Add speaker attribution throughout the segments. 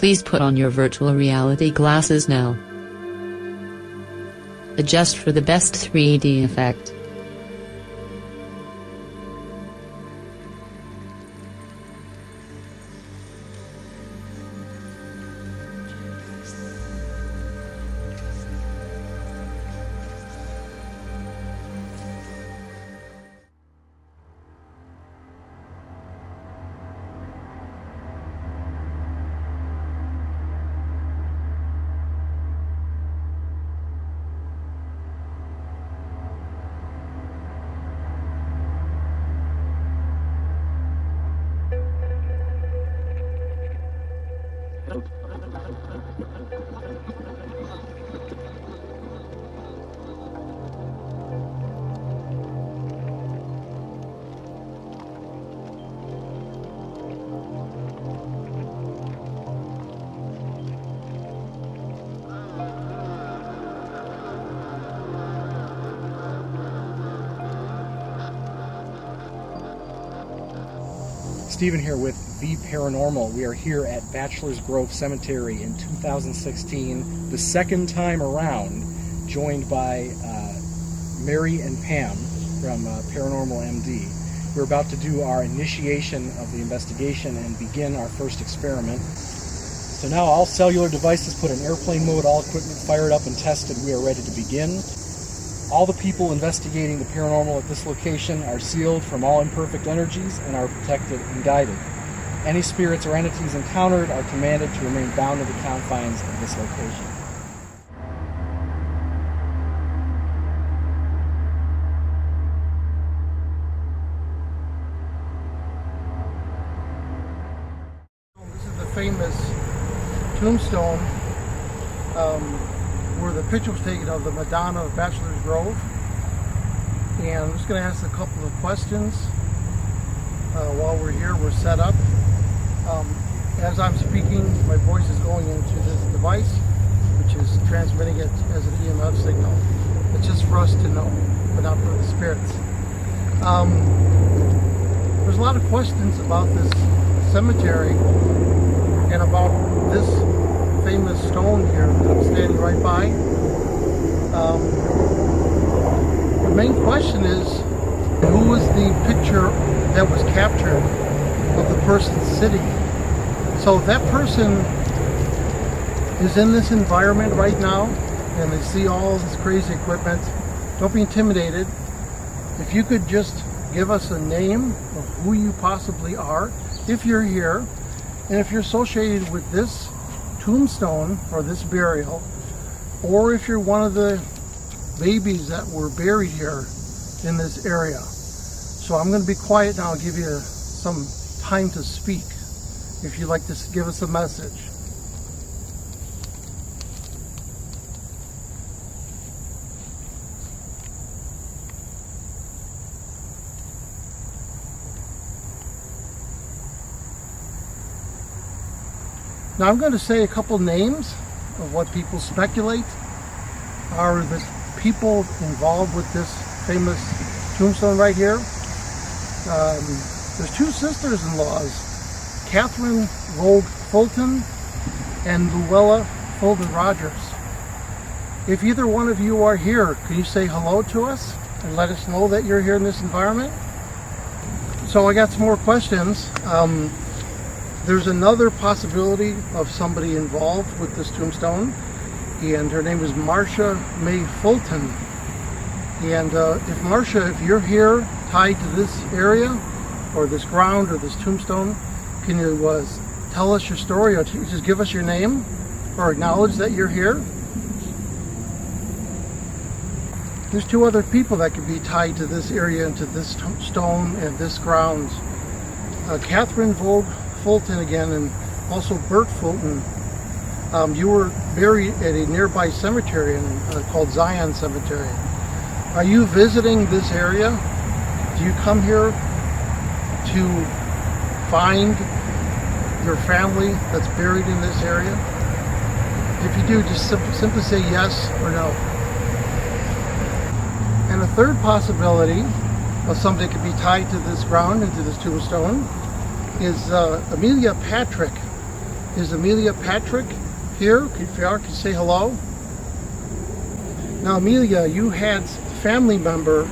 Speaker 1: Please put on your virtual reality glasses now. Adjust for the best 3D effect.
Speaker 2: Stephen here with Vparanormal. We are here at Bachelor's Grove Cemetery in 2016, the second time around, joined by Mary and Pam from Paranormal MD. We're about to do our initiation of the investigation and begin our first experiment. So now all cellular devices put in airplane mode, all equipment fired up and tested. We are ready to begin. All the people investigating the paranormal at this location are sealed from all imperfect energies and are protected and guided. Any spirits or entities encountered are commanded to remain bound to the confines of this location.
Speaker 3: This is the famous tombstone where the picture was taken of the Madonna of Bachelor's Grove. And I'm just going to ask a couple of questions while we're here. We're set up. As I'm speaking, my voice is going into this device, which is transmitting it as an EMF signal. It's just for us to know, but not for the spirits. There's a lot of questions about this cemetery and about this famous stone here that I'm standing right by. The main question is, who was the picture that was captured of the person sitting? So if that person is in this environment right now and they see all this crazy equipment, don't be intimidated. If you could just give us a name of who you possibly are, if you're here, and if you're associated with this tombstone or this burial, or if you're one of the babies that were buried here in this area. So I'm going to be quiet now and give you some time to speak if you'd like to give us a message. Now I'm going to say a couple names of what people speculate are the people involved with this famous tombstone right here. There's two sisters-in-laws, Catherine Vogue Fulton and Luella Fulton Rogers. If either one of you are here, can you say hello to us and let us know that you're here in this environment? So I got some more questions. There's another possibility of somebody involved with this tombstone, and her name is Marcia May Fulton. And if Marcia, if you're here tied to this area or this ground or this tombstone, can you tell us your story or just give us your name or acknowledge that you're here? There's two other people that could be tied to this area and to this stone and this ground. Catherine Vogue Fulton again, and also Bert Fulton. You were buried at a nearby cemetery called Zion Cemetery. Are you visiting this area? Do you come here to find your family that's buried in this area? If you do, just simply say yes or no. And a third possibility of something that could be tied to this ground and to this tombstone is Amelia Patrick. Is Amelia Patrick here? If you are, could you say hello? Now, Amelia, you had a family member,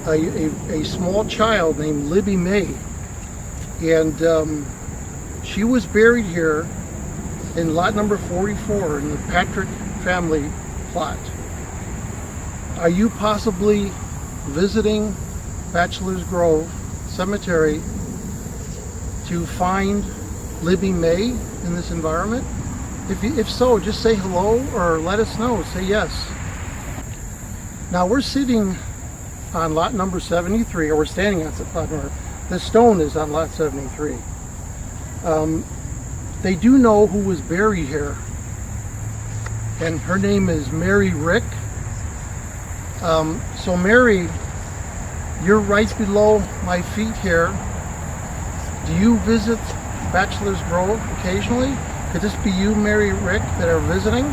Speaker 3: a small child named Libby May, and she was buried here in lot number 44 in the Patrick family plot. Are you possibly visiting Bachelor's Grove Cemetery to find Libby May in this environment? If so, just say hello or let us know. Say yes. Now we're sitting on lot number 73, or we're standing on lot number. The stone is on lot 73. They do know who was buried here, and her name is Mary Rick. So Mary, you're right below my feet here. Do you visit Bachelor's Grove occasionally? Could this be you, Mary Rick, that are visiting?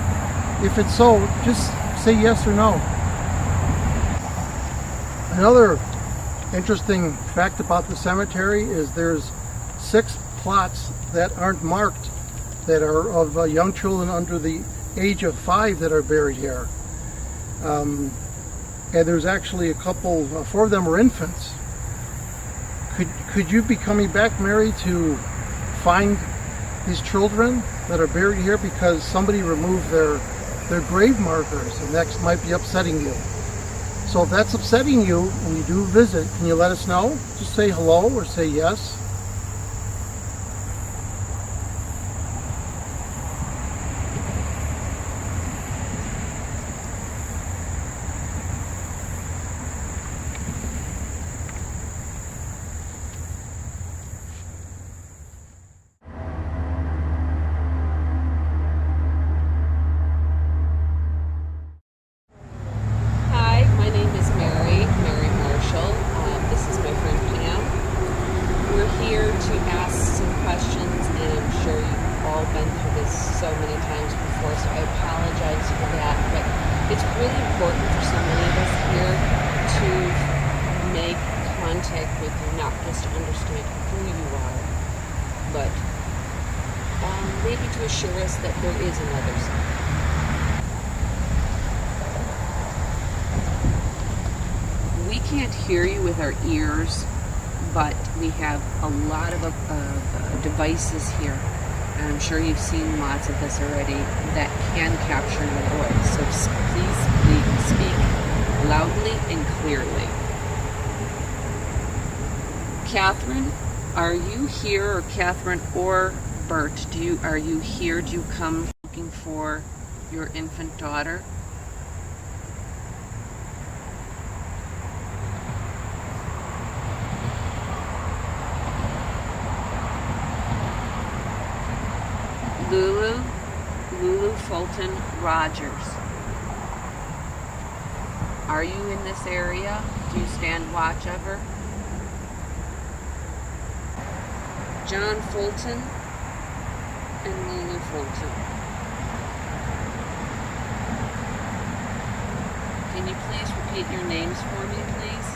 Speaker 3: If it's so, just say yes or no. Another interesting fact about the cemetery is there's 6 plots that aren't marked, that are of young children under the age of 5 that are buried here. And there's actually a couple, 4 of them are infants. Could you be coming back, Mary, to find these children that are buried here because somebody removed their grave markers, and that might be upsetting you? So if that's upsetting you and you do visit, can you let us know? Just say hello or say yes.
Speaker 4: It's really important for so many of us here to make contact with you, not just to understand who you are, but maybe to assure us that there is another side. We can't hear you with our ears, but we have a lot of devices here. And I'm sure you've seen lots of this already that can capture your voice. So please speak loudly and clearly. Catherine, are you here, or Catherine or Bert? Are you here? Do you come looking for your infant daughter? Lulu Fulton Rogers. Are you in this area? Do you stand watch of her? John Fulton and Lulu Fulton. Can you please repeat your names for me, please?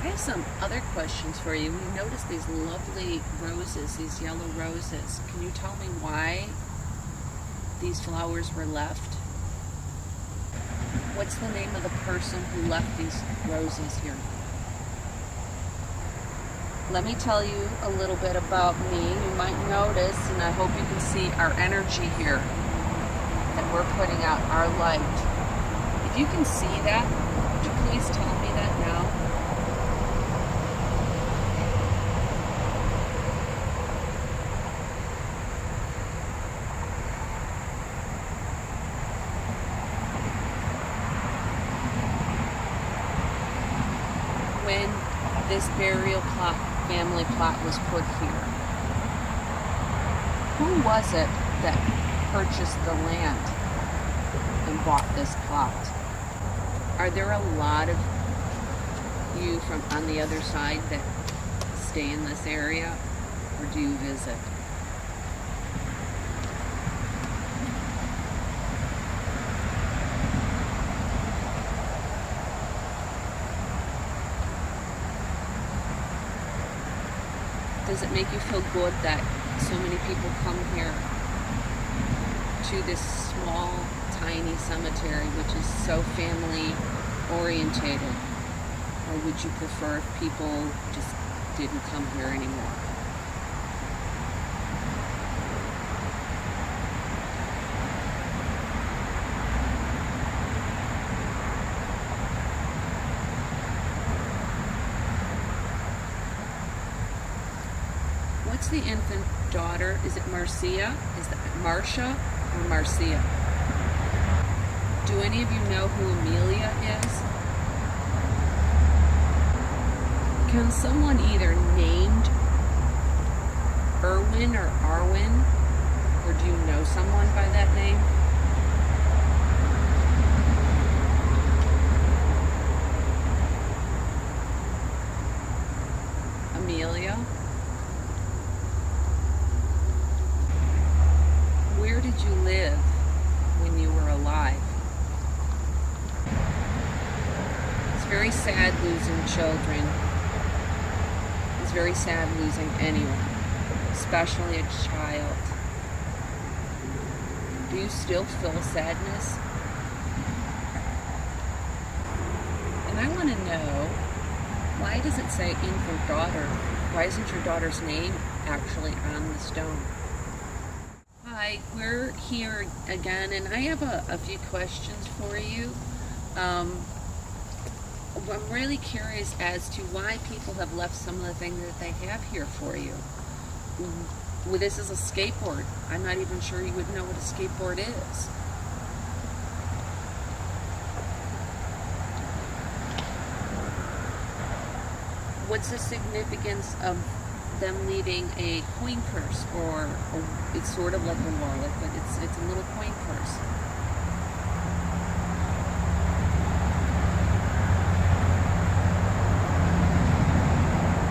Speaker 4: I have some other questions for you. We noticed these lovely roses, these yellow roses. Can you tell me why these flowers were left? What's the name of the person who left these roses here? Let me tell you a little bit about me. You might notice, and I hope you can see our energy here, that we're putting out our light. If you can see that, would you please tell me that now? When this burial plot, family plot was put here, who was it that purchased the land and bought this plot? Are there a lot of you from on the other side that stay in this area, or do you visit? Does it make you feel good that so many people come here to this small, tiny cemetery, which is so family orientated? Or would you prefer if people just didn't come here anymore? What's the infant daughter? Is it Marcia? Is that Marcia or Marcia? Do any of you know who Amelia is? Can someone either named Erwin or Arwin, or do you know someone by that name? Amelia? Where did you live when you were alive? It's very sad losing children. It's very sad losing anyone, especially a child. Do you still feel sadness? And I want to know, why does it say infant daughter? Why isn't your daughter's name actually on the stone? Hi, we're here again, and I have a few questions for you. I'm really curious as to why people have left some of the things that they have here for you. Well, this is a skateboard. I'm not even sure you would know what a skateboard is. What's the significance of them leaving a coin purse, or it's sort of like a wallet, but it's a little coin purse?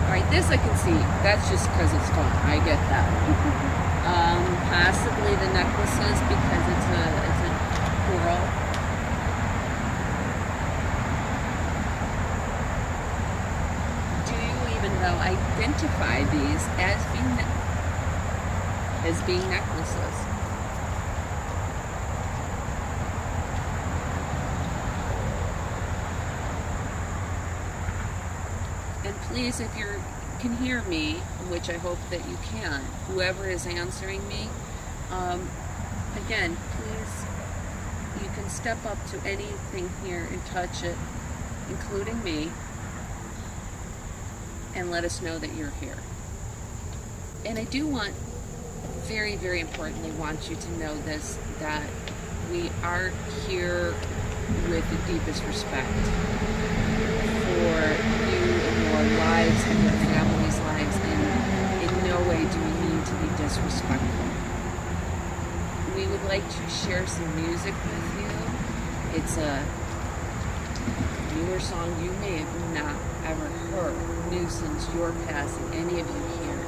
Speaker 4: Alright, this I can see. That's just because it's fun. I get that. Possibly the necklaces because it's a girl. Do you even though identify these as being necklaces? And please, if you can hear me, which I hope that you can, whoever is answering me, again, please, you can step up to anything here and touch it, including me, and let us know that you're here. And I do want, very, very importantly, want you to know this, that we are here with the deepest respect for you and your lives and your family's lives, and in no way do we mean to be disrespectful. We would like to share some music with you. It's a newer song you may have not ever heard, new since your passing, any of you here.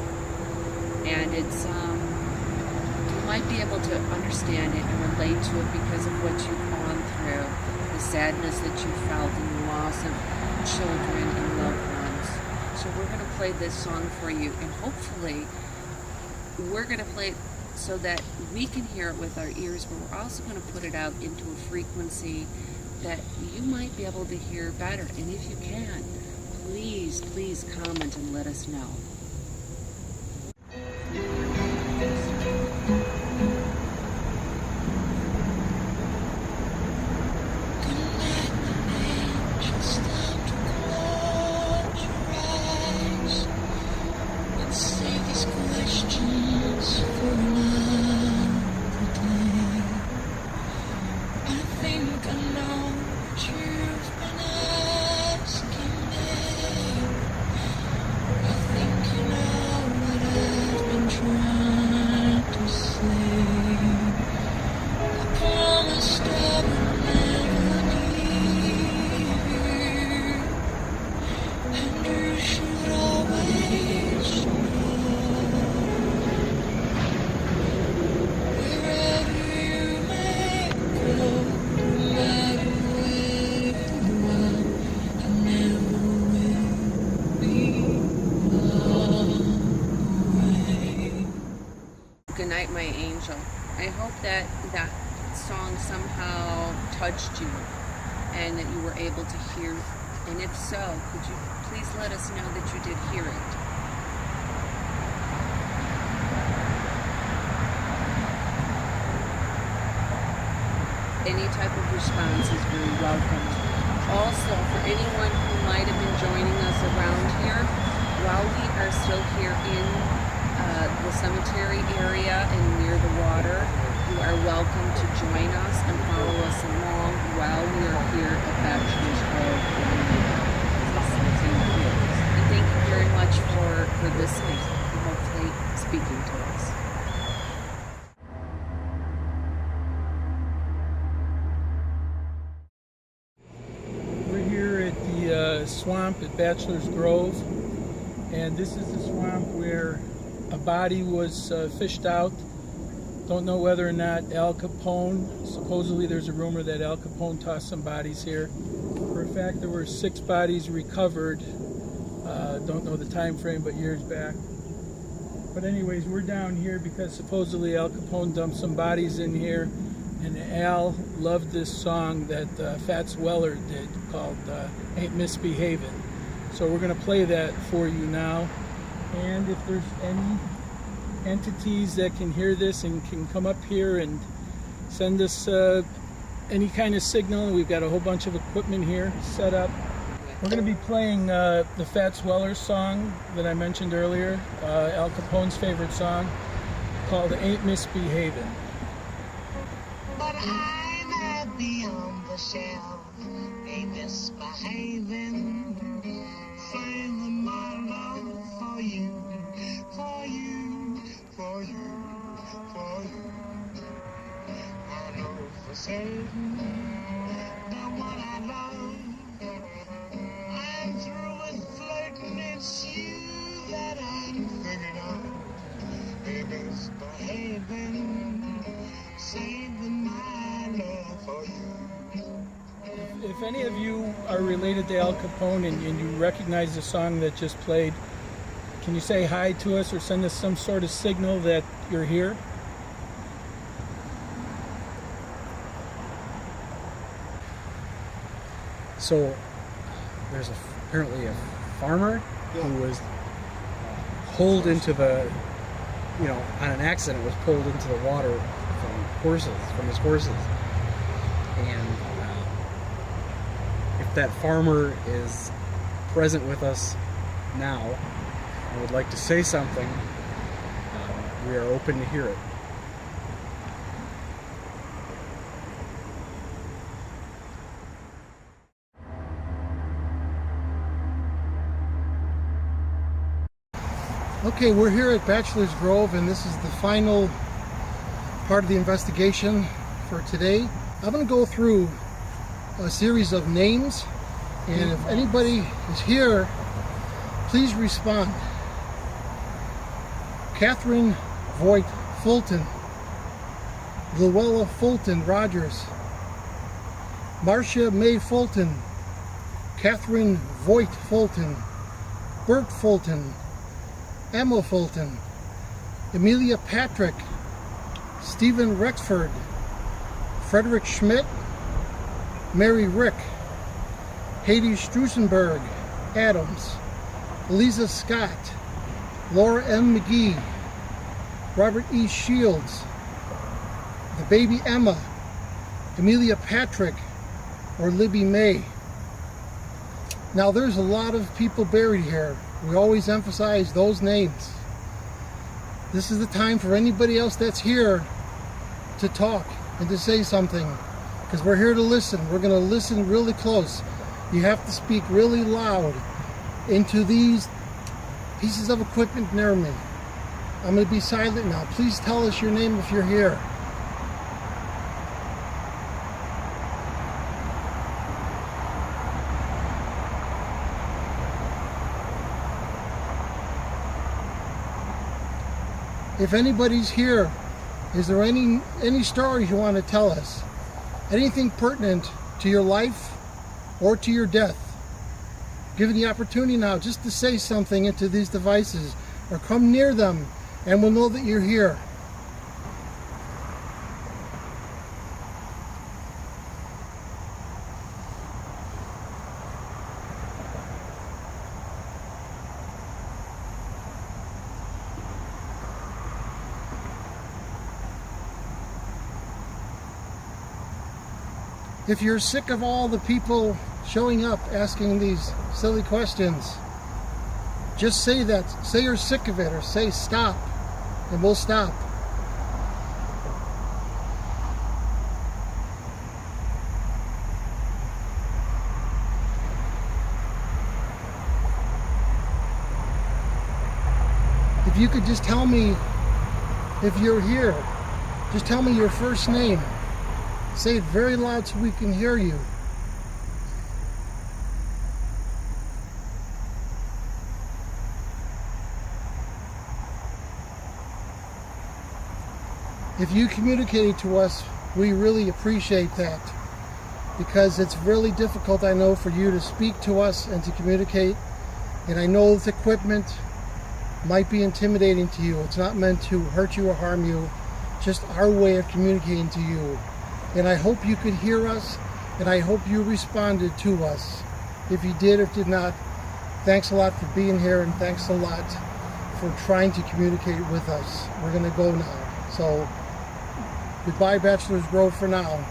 Speaker 4: And it's, you might be able to understand it and relate to it because of what you've gone through, the sadness that you felt and the loss of children and loved ones. So we're going to play this song for you, and hopefully we're going to play it so that we can hear it with our ears, but we're also going to put it out into a frequency that you might be able to hear better. And if you can, please, please comment and let us know.
Speaker 5: Think
Speaker 4: special. I hope that that song somehow touched you and that you were able to hear. And if so, could you please let us know that you did hear it? Any type of response is very welcome. Also, for anyone who might have been joining us around here, while we are still here in the cemetery area and near the water, you are welcome to join us and follow us along while we are here at Bachelor's Grove. And thank you very much for listening and hopefully speaking to us.
Speaker 5: Swamp at Bachelor's Grove, and this is the swamp where a body was fished out. Don't know whether or not Al Capone, supposedly there's a rumor that Al Capone tossed some bodies here. For a fact, there were 6 bodies recovered. Don't know the time frame, but years back. But anyways, we're down here because supposedly Al Capone dumped some bodies in here, and Al loved this song that Fats Weller did called Ain't Misbehavin'. So we're going to play that for you now. And if there's any entities that can hear this and can come up here and send us any kind of signal, we've got a whole bunch of equipment here set up. We're going to be playing the Fats Weller song that I mentioned earlier, Al Capone's favorite song, called Ain't Misbehavin'.
Speaker 6: But I might be on the shelf, ain't misbehaving. Saving my love for you, for you, for you, for you. I know for certain that what I love, I'm through with flirting. It's you that I'm thinking of. Ain't misbehaving. Saving my love for you.
Speaker 5: If any of you are related to Al Capone and you recognize the song that just played, can you say hi to us or send us some sort of signal that you're here?
Speaker 2: So there's apparently a farmer who was pulled into the, on an accident was pulled into the water from his horses. And if that farmer is present with us now and would like to say something, we are open to hear it.
Speaker 3: Okay, we're here at Bachelor's Grove, and this is the final part of the investigation for today. I'm going to go through a series of names, and if anybody is here, please respond. Catherine Voigt Fulton, Luella Fulton Rogers, Marcia May Fulton, Catherine Voigt Fulton, Bert Fulton, Emma Fulton, Amelia Patrick, Stephen Rexford, Frederick Schmidt, Mary Rick, Haiti Strusenberg Adams, Eliza Scott, Laura M. McGee, Robert E. Shields, the baby Emma, Amelia Patrick, or Libby May. Now there's a lot of people buried here. We always emphasize those names. This is the time for anybody else that's here to talk and to say something, because we're here to listen. We're going to listen really close. You have to speak really loud into these pieces of equipment near me. I'm going to be silent now. Please tell us your name if you're here. If anybody's here, is there any stories you want to tell us? Anything pertinent to your life or to your death? Given the opportunity now just to say something into these devices or come near them, and we'll know that you're here. If you're sick of all the people showing up asking these silly questions, just say that. Say you're sick of it, or say stop, and we'll stop. If you could just tell me if you're here, just tell me your first name. Say it very loud so we can hear you. If you communicated to us, we really appreciate that, because it's really difficult, I know, for you to speak to us and to communicate. And I know this equipment might be intimidating to you. It's not meant to hurt you or harm you, just our way of communicating to you. And I hope you could hear us, and I hope you responded to us. If you did or did not, thanks a lot for being here, and thanks a lot for trying to communicate with us. We're going to go now. So goodbye, Bachelor's Grove, for now.